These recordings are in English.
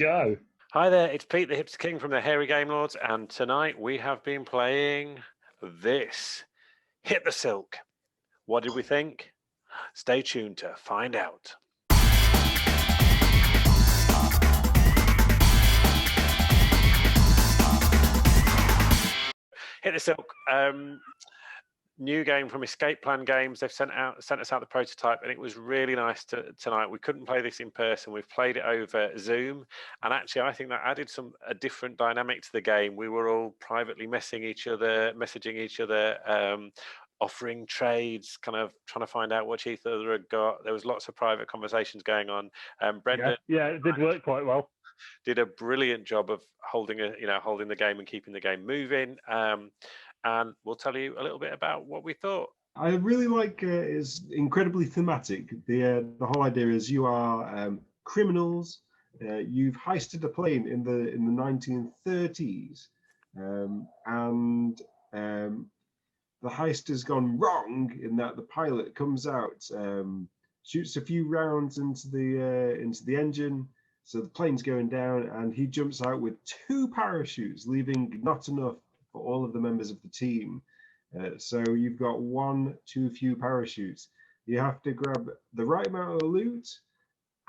Joe. Hi there, it's Pete the Hipster King from the Hairy Game Lords, and tonight we have been playing this, Hit the Silk. What did we think? Stay tuned to find out. Hit the Silk. New game from Escape Plan Games. They've sent us out the prototype, and it was really nice tonight. We couldn't play this in person. We've played it over Zoom, and actually, I think that added a different dynamic to the game. We were all privately messaging each other, offering trades, kind of trying to find out what each other had got. There was lots of private conversations going on. Brendan, yeah, it did work quite well. Did a brilliant job of holding the game and keeping the game moving. And we'll tell you a little bit about what we thought. I really like it's incredibly thematic. The whole idea is you are criminals. You've heisted a plane in the 1930s, and the heist has gone wrong in that the pilot comes out, shoots a few rounds into the engine, so the plane's going down, and he jumps out with 2 parachutes, leaving not enough for all of the members of the team. So you've got 1 too few parachutes. You have to grab the right amount of loot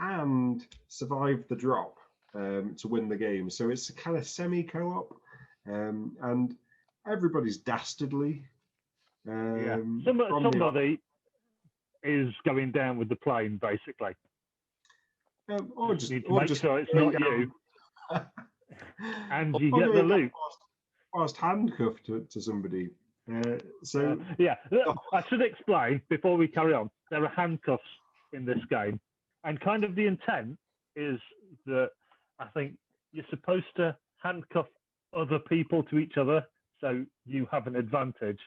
and survive the drop to win the game. So it's a kind of semi-co-op, and everybody's dastardly. Somebody is going down with the plane, basically. Or just sure it's not you. And you get the loot. Whilst handcuffed to somebody. I should explain before we carry on. There are handcuffs in this game, and kind of the intent is that I think you're supposed to handcuff other people to each other, so you have an advantage.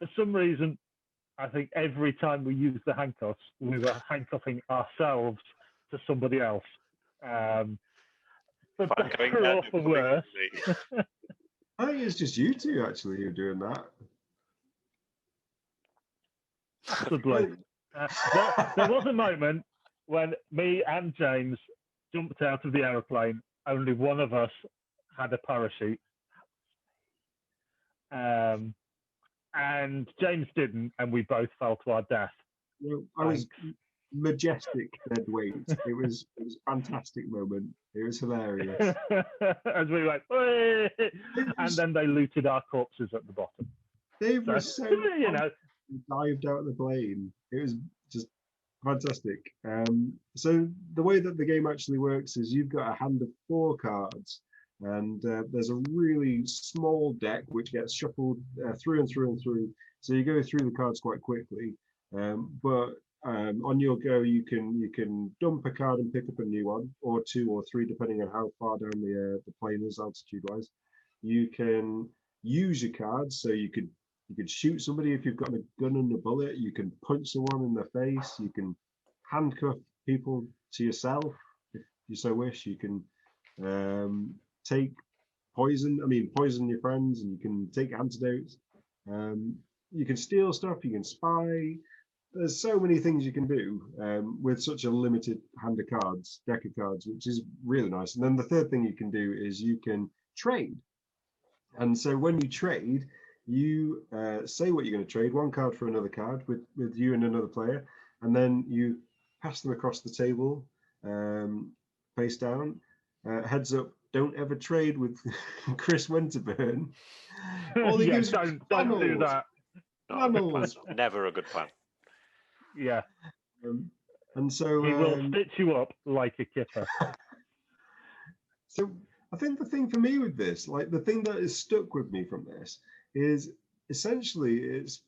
For some reason, I think every time we use the handcuffs, we were handcuffing ourselves to somebody else. For better or for worse. I think it's just you two actually who are doing that. Possibly. There was a moment when me and James jumped out of the aeroplane. Only one of us had a parachute. And James didn't, and we both fell to our death. I was majestic dead weight. It was a fantastic moment. It was hilarious. As we went, "Hey!" And then they looted our corpses at the bottom. They were so dived out of the plane. It was just fantastic. So the way that the game actually works is you've got a hand of 4 cards, and there's a really small deck which gets shuffled through and through and through. So you go through the cards quite quickly, but on your go, you can dump a card and pick up a new one, or 2 or 3, depending on how far down the plane is altitude-wise. You can use your cards, so you could shoot somebody if you've got a gun and a bullet. You can punch someone in the face. You can handcuff people to yourself if you so wish. You can take poison your friends, and you can take antidotes. You can steal stuff. You can spy. There's so many things you can do with such a limited deck of cards, which is really nice. And then the third thing you can do is you can trade. And so when you trade, you say what you're going to trade, 1 card for another card with you and another player, and then you pass them across the table, face down. Heads up, don't ever trade with Chris Winterburn. Don't do that. Never a good plan. Yeah. And so he will stitch you up like a kipper. So I think the thing for me with this, like the thing that is stuck with me from this, is essentially it's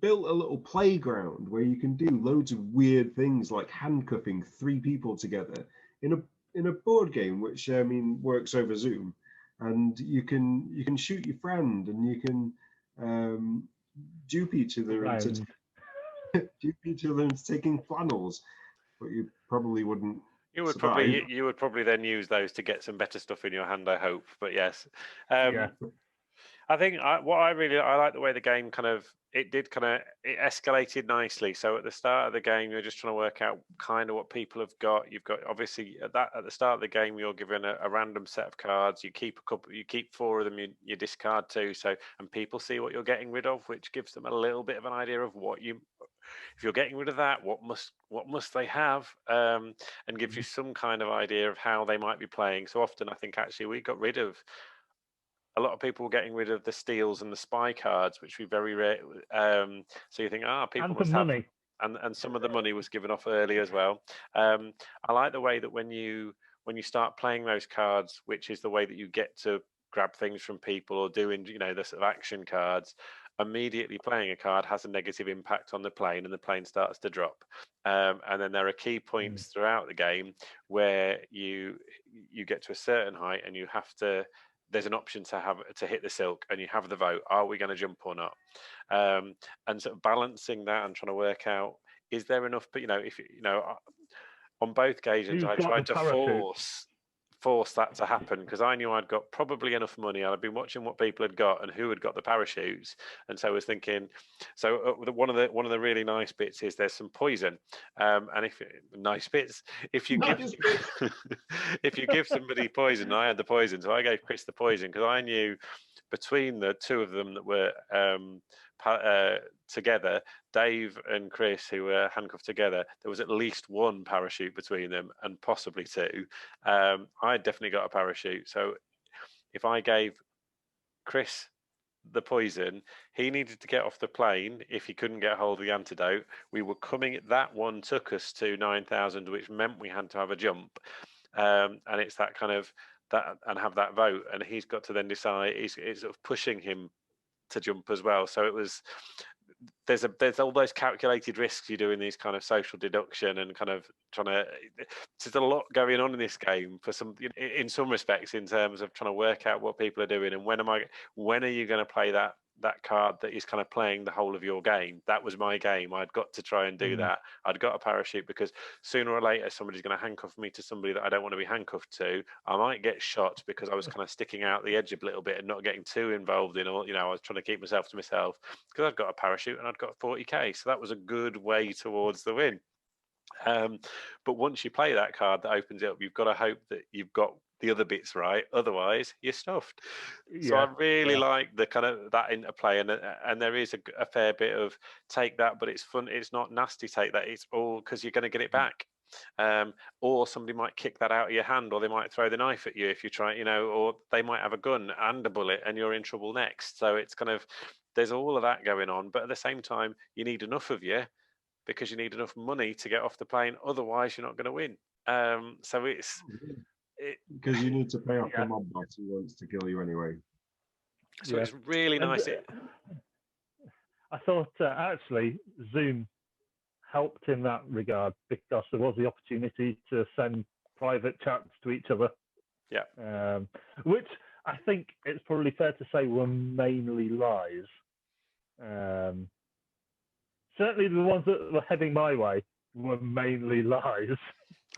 built a little playground where you can do loads of weird things, like handcuffing 3 people together in a board game, which works over Zoom, and you can shoot your friend, and you can dupe each other into taking flannels, but you probably wouldn't. You would probably then use those to get some better stuff in your hand, I hope. But yes, I think I like the way the game it escalated nicely. So at the start of the game, you're just trying to work out kind of what people have got. You've got obviously at the start of the game, you're given a random set of cards. You keep you keep 4 of them. You discard 2. And people see what you're getting rid of, which gives them a little bit of an idea of if you're getting rid of that, what must they have, and gives you some kind of idea of how they might be playing. So often, I think actually we got rid of. A lot of people were getting rid of the steals and the spy cards, which we very rare. So you think, people and must the have, money. and some of the money was given off early as well. I like the way that when you start playing those cards, which is the way that you get to grab things from people or doing, the sort of action cards. Immediately playing a card has a negative impact on the plane, and the plane starts to drop. And then there are key points throughout the game where you get to a certain height, and you have to. There's an option to hit the silk, and you have the vote. Are we going to jump or not? And sort of balancing that and trying to work out, is there enough? But if on both occasions, I tried to force that to happen because I knew I'd got probably enough money. I'd been watching what people had got and who had got the parachutes, and so I was thinking. So one of the really nice bits is there's some poison, and if you give somebody poison, I had the poison, so I gave Chris the poison because I knew between the 2 of them that were together, Dave and Chris, who were handcuffed together, there was at least 1 parachute between them and possibly 2. I definitely got a parachute. So if I gave Chris the poison, he needed to get off the plane if he couldn't get hold of the antidote. We were coming, that one took us to 9,000, which meant we had to have a jump. And it's that kind of that and have that vote. And he's got to then decide, it's sort of pushing him to jump as well. So it was, there's all those calculated risks you do in these kind of social deduction and kind of trying to. There's a lot going on in this game for in some respects in terms of trying to work out what people are doing and when are you going to play that card that is kind of playing the whole of your game. That was my game. I'd got to try and do that. I'd got a parachute because sooner or later somebody's going to handcuff me to somebody that I don't want to be handcuffed to. I might get shot because I was kind of sticking out the edge a little bit and not getting too involved in all. I was trying to keep myself to myself because I'd got a parachute and I'd got 40k. So that was a good way towards the win. But once you play that card that opens it up, you've got to hope that you've got the other bits right, otherwise you're stuffed. So I really like the kind of that interplay, and there is a fair bit of take that, but it's fun. It's not nasty take that. It's all because you're going to get it back, or somebody might kick that out of your hand, or they might throw the knife at you if you try, or they might have a gun and a bullet, and you're in trouble next. So it's kind of there's all of that going on, but at the same time, you need enough of you because you need enough money to get off the plane. Otherwise, you're not going to win. So it's. Because you need to pay off the mob boss who wants to kill you anyway. So it's really nice. I thought actually Zoom helped in that regard because there was the opportunity to send private chats to each other. Yeah. Which I think it's probably fair to say were mainly lies. Certainly the ones that were heading my way were mainly lies.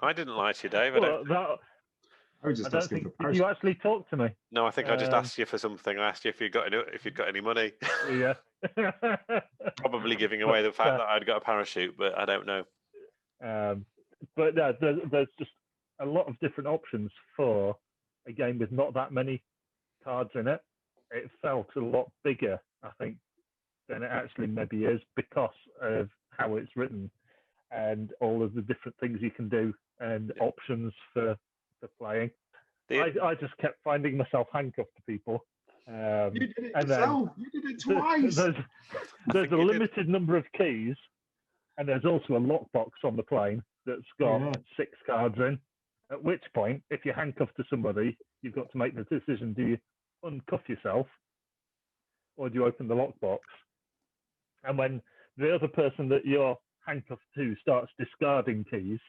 I didn't lie to you, Dave. I was just asking for did you actually talk to me? No, I think I just asked you for something. I asked you if you'd got any money. Yeah. Probably giving away the fact that I'd got a parachute, but I don't know. But yeah, there's just a lot of different options for a game with not that many cards in it. It felt a lot bigger, I think, than it actually maybe is because of how it's written and all of the different things you can do and options for playing. I just kept finding myself handcuffed to people. You did it yourself. You did it twice. There's a limited number of keys, and there's also a lockbox on the plane that's got 6 cards in. At which point, if you're handcuffed to somebody, you've got to make the decision: do you uncuff yourself, or do you open the lockbox? And when the other person that you're handcuffed to starts discarding keys,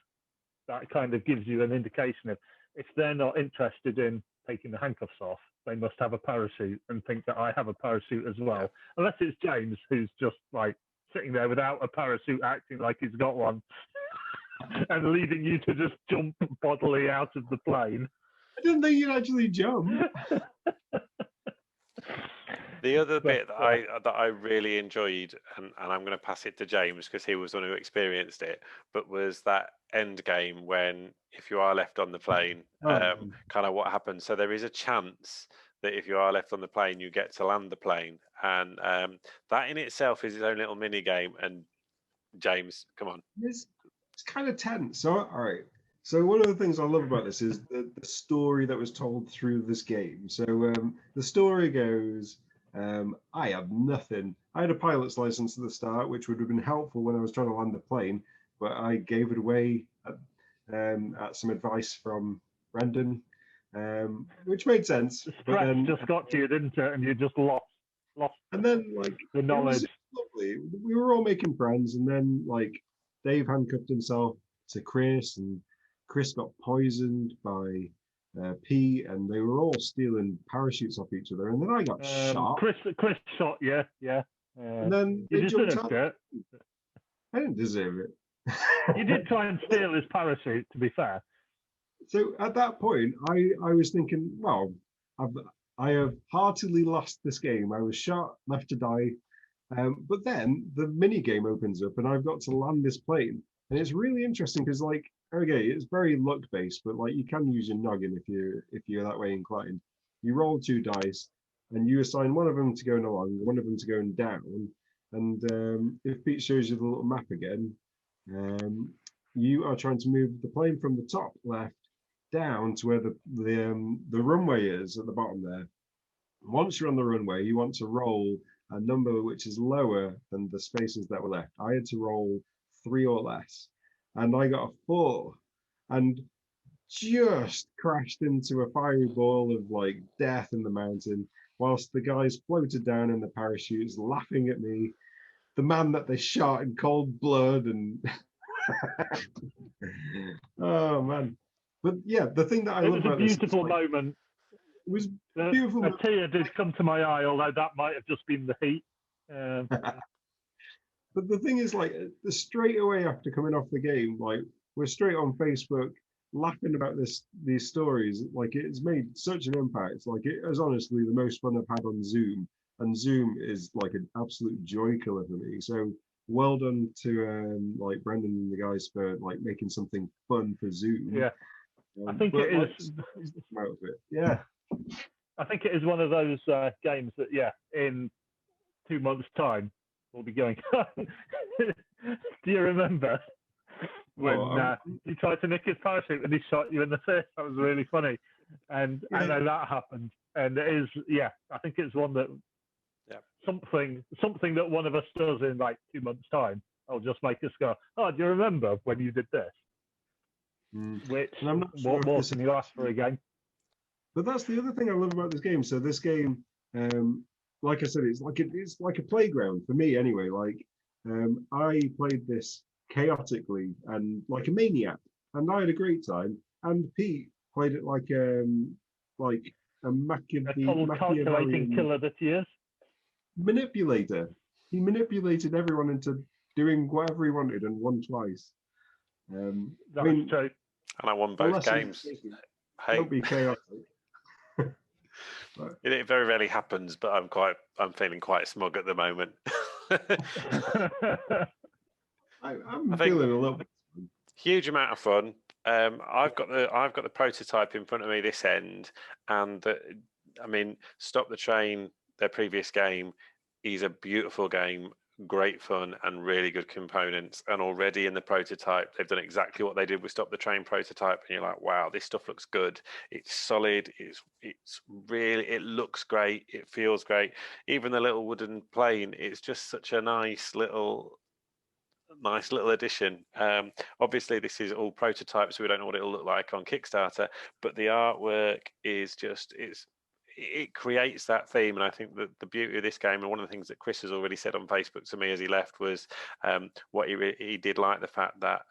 that kind of gives you an indication of if they're not interested in taking the handcuffs off, they must have a parachute and think that I have a parachute as well. Yeah. Unless it's James, who's just like sitting there without a parachute, acting like he's got one, and leaving you to just jump bodily out of the plane. I didn't think you'd actually jump. The other bit that I really enjoyed, and I'm going to pass it to James because he was the one who experienced it, but was that end game when if you are left on the plane, kind of what happens. So there is a chance that if you are left on the plane, you get to land the plane, and that in itself is its own little mini game. And James, come on. It's kind of tense. So, all right. So one of the things I love about this is the story that was told through this game. So the story goes, I had nothing. I had a pilot's license at the start, which would have been helpful when I was trying to land the plane, but I gave it away at some advice from Brendan, which made sense. The stress just got to you, didn't it? And you just lost. And then like the knowledge. Lovely. We were all making friends, and then like Dave handcuffed himself to Chris, and Chris got poisoned by Pete, and they were all stealing parachutes off each other. And then I got shot. Chris shot, yeah. And then you deserved it. I didn't deserve it. You did try and steal his parachute, to be fair. So at that point, I was thinking, well, I have heartily lost this game. I was shot, left to die. But then the mini game opens up, and I've got to land this plane. And it's really interesting because, like, okay, it's very luck based, but like you can use your noggin if you're that way inclined. You roll 2 dice, and you assign one of them to going along, one of them to going down. And if Pete shows you the little map again, you are trying to move the plane from the top left down to where the runway is at the bottom there. Once you're on the runway, you want to roll a number which is lower than the spaces that were left. I had to roll 3 or less, and I got a 4, and just crashed into a fiery ball of like death in the mountain, whilst the guys floated down in the parachutes, laughing at me, the man that they shot in cold blood, and oh man. But yeah, the thing that I love about this, it was a beautiful moment. It was beautiful. A tear did come to my eye, although that might have just been the heat. But the thing is, like, straight away after coming off the game, like, we're straight on Facebook laughing about these stories. Like, it's made such an impact. Like, it was honestly the most fun I've had on Zoom, and Zoom is like an absolute joy killer for me. So well done to like Brendan and the guys for like making something fun for Zoom. Yeah, I think it is. Yeah, I think it is one of those games that, yeah, in 2 months' time, we'll be going. Do you remember when he tried to nick his parachute and he shot you in the face? That was really funny, and I know that happened. And it is, yeah, I think it's one that something that one of us does in like 2 months' time. I'll just make us go, oh, do you remember when you did this? Which what more can you ask for a game? But that's the other thing I love about this game. So this game, like I said, it's like a playground for me anyway. Like I played this chaotically and like a maniac, and I had a great time. And Pete played it like a calculating killer that he is. Manipulator. He manipulated everyone into doing whatever he wanted and won twice. That's true. And I won both games. Hey. Don't be chaotic. It very rarely happens, but I'm feeling quite smug at the moment. I'm feeling a little bit. Huge amount of fun. I've got the prototype in front of me this end, and Stop the Train, their previous game, is a beautiful game. Great fun and really good components, and already in the prototype they've done exactly what they did with Stop the Train prototype, and you're like, wow, this stuff looks good. It's solid, it's really, it looks great, it feels great. Even the little wooden plane, it's just such a nice little addition. Obviously this is all prototypes, so we don't know what it'll look like on Kickstarter, but the artwork is just, it creates that theme. And I think that the beauty of this game, and one of the things that Chris has already said on Facebook to me as he left, was what he did like the fact that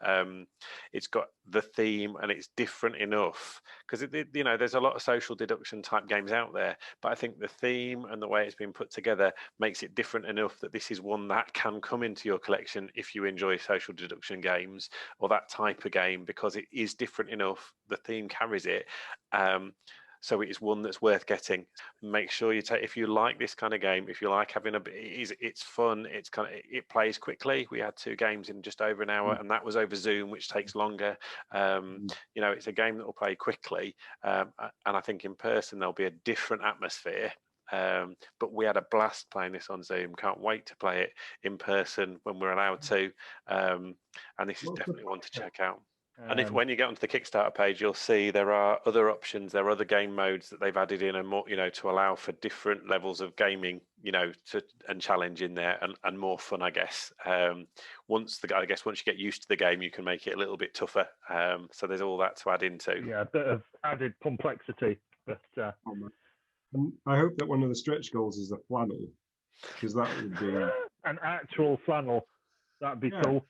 it's got the theme and it's different enough, because there's a lot of social deduction type games out there, but I think the theme and the way it's been put together makes it different enough that this is one that can come into your collection if you enjoy social deduction games or that type of game, because it is different enough. The theme carries it. So it is one that's worth getting. Make sure you take, if you like this kind of game, if you like having it's fun, it plays quickly. We had 2 games in just over an hour, and that was over Zoom, which takes longer. It's a game that will play quickly, and I think in person there'll be a different atmosphere. But we had a blast playing this on Zoom. Can't wait to play it in person when we're allowed to. And this is definitely one to check out. And when you get onto the Kickstarter page, you'll see there are other options. There are other game modes that they've added in, and more, to allow for different levels of gaming, and challenge in there, and more fun, I guess. Once you get used to the game, you can make it a little bit tougher. So there's all that to add into. Yeah, a bit of added complexity. But and I hope that one of the stretch goals is a flannel, because that would be an actual flannel. That'd be cool.